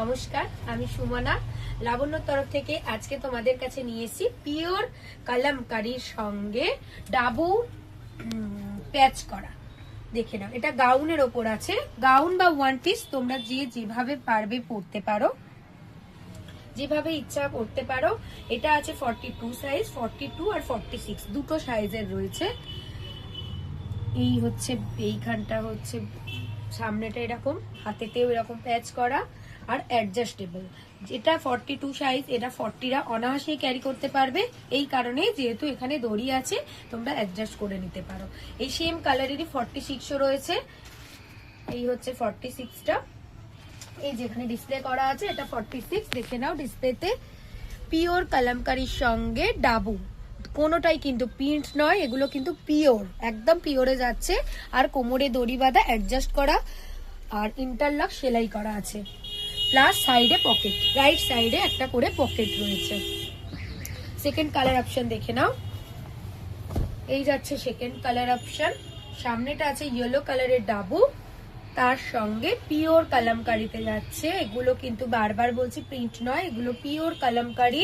নমস্কার, আমি সুমনা লাবণ্যর তরফ থেকে আজকে তোমাদের কাছে নিয়ে এসেছি পিওর কালামকারীর সঙ্গে ডাবু প্যাচ করা। দেখে নাও, এটা গাউনের ওপর আছে। গাউন বা ওয়ান পিস তোমরা যেভাবে পারবে পরতে পারো, যেভাবে ইচ্ছা পরতে পারো। এটা আছে 42 সাইজ, 42 আর 46 দুটো সাইজের রয়েছে। এই হচ্ছে এইখানটা হচ্ছে সামনেটা এরকম, হাতেতেও এরকম প্যাচ করা আর অ্যাডজাস্টেবল। যেটা 42 সাইজ, এটা 40রা অনায়াসেই ক্যারি করতে পারবে। এই কারণে যেহেতু এখানে দড়ি আছে, তোমরা অ্যাডজাস্ট করে নিতে পারো। এই সেম কালারেরই 46ও রয়েছে। এই হচ্ছে 46টা, এই যেখানে ডিসপ্লে করা আছে এটা 46। দেখে নাও ডিসপ্লেতে। পিওর কালামকারীর সঙ্গে ডাবু, কোনোটাই কিন্তু প্রিন্ট নয়, এগুলো কিন্তু পিওর, একদম পিওরে যাচ্ছে। আর কোমরে দড়ি বাঁধা, অ্যাডজাস্ট করা আর ইন্টারলক সেলাই করা আছে। প্লাস সাইডে পকেট, রাইট সাইডে একটা করে পকেট রয়েছে। সেকেন্ড কালার অপশন দেখে নাও। এই যাচ্ছে সেকেন্ড কালার অপশন। সামনেটা আছে ইয়েলো কালারের ডাবু, তার সঙ্গে পিওর কালামকারিতে যাচ্ছে। এগুলো কিন্তু বারবার বলছি প্রিন্ট নয়, এগুলো পিওর কালামকারি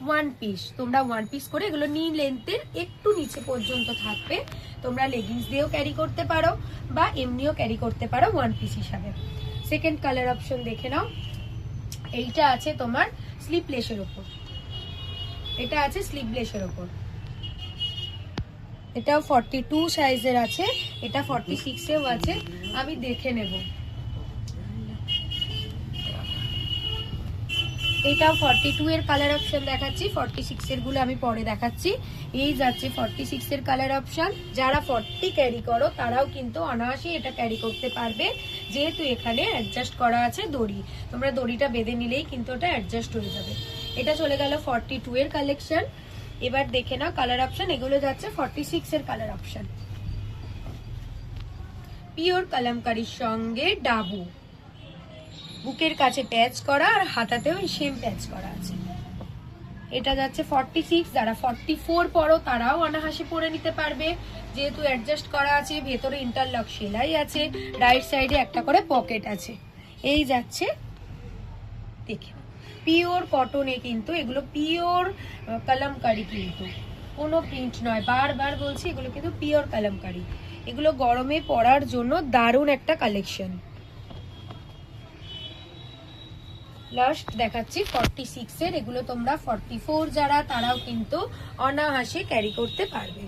ওয়ান পিস। তোমরা ওয়ান পিস করে, এগুলো নি লেন্থের একটু নিচে পর্যন্ত থাকবে। তোমরা লেগিংস দিয়েও ক্যারি করতে পারো বা এমনিও ক্যারি করতে পারো ওয়ান পিস হিসাবে। সেকেন্ড কালার অপশন দেখে নাও। এইটা আছে তোমার স্লিপলেসের ওপর, এটা আছে স্লিপলেসের ওপর। এটাও 42 সাইজের আছে, এটা 46 এও আছে। আমি দেখে নেব। এটাও 42 এর কালার অপশন দেখাচ্ছি, 46 এর গুলো আমি পরে দেখাচ্ছি। এই যাচ্ছে 46 এর কালার অপশন। যারা 40 ক্যারি করো তারাও কিন্তু অনায়াসে এটা ক্যারি করতে পারবে, যেহেতু এখানে অ্যাডজাস্ট করা আছে দড়ি। তোমরা দড়িটা বেঁধে নিলেই কিন্তু ওটা অ্যাডজাস্ট হয়ে যাবে। এটা চলে গেল 42 এর কালেকশন। এবার দেখে নাও কালার অপশন, এগুলো যাচ্ছে 46 এর কালার অপশন। পিওর কালামকারীর সঙ্গে ডাবু, বুকের কাছে প্যাচ করা আর হাতাতেও সেম প্যাচ করা আছে। এটা যাচ্ছে 46। যারা 44 পরো তারাও অনায়াসে পরে নিতে পারবে, যেহেতু অ্যাডজাস্ট করা আছে, ভেতরে ইন্টারলক সেলাই আছে, রাইট সাইডে একটা করে পকেট আছে। এই যাচ্ছে, দেখে পিওর কটনে, কিন্তু এগুলো পিওর কালামকারি, কিন্তু কোনো প্রিন্ট নয়। বারবার বলছি এগুলো কিন্তু পিওর কালামকারি। এগুলো গরমে পরার জন্য দারুণ একটা কালেকশন। লাস্ট দেখাচ্ছি 46 এর। এগুলো তোমরা 44 যারা, তারাও কিন্তু অনায়াসে ক্যারি করতে পারবে।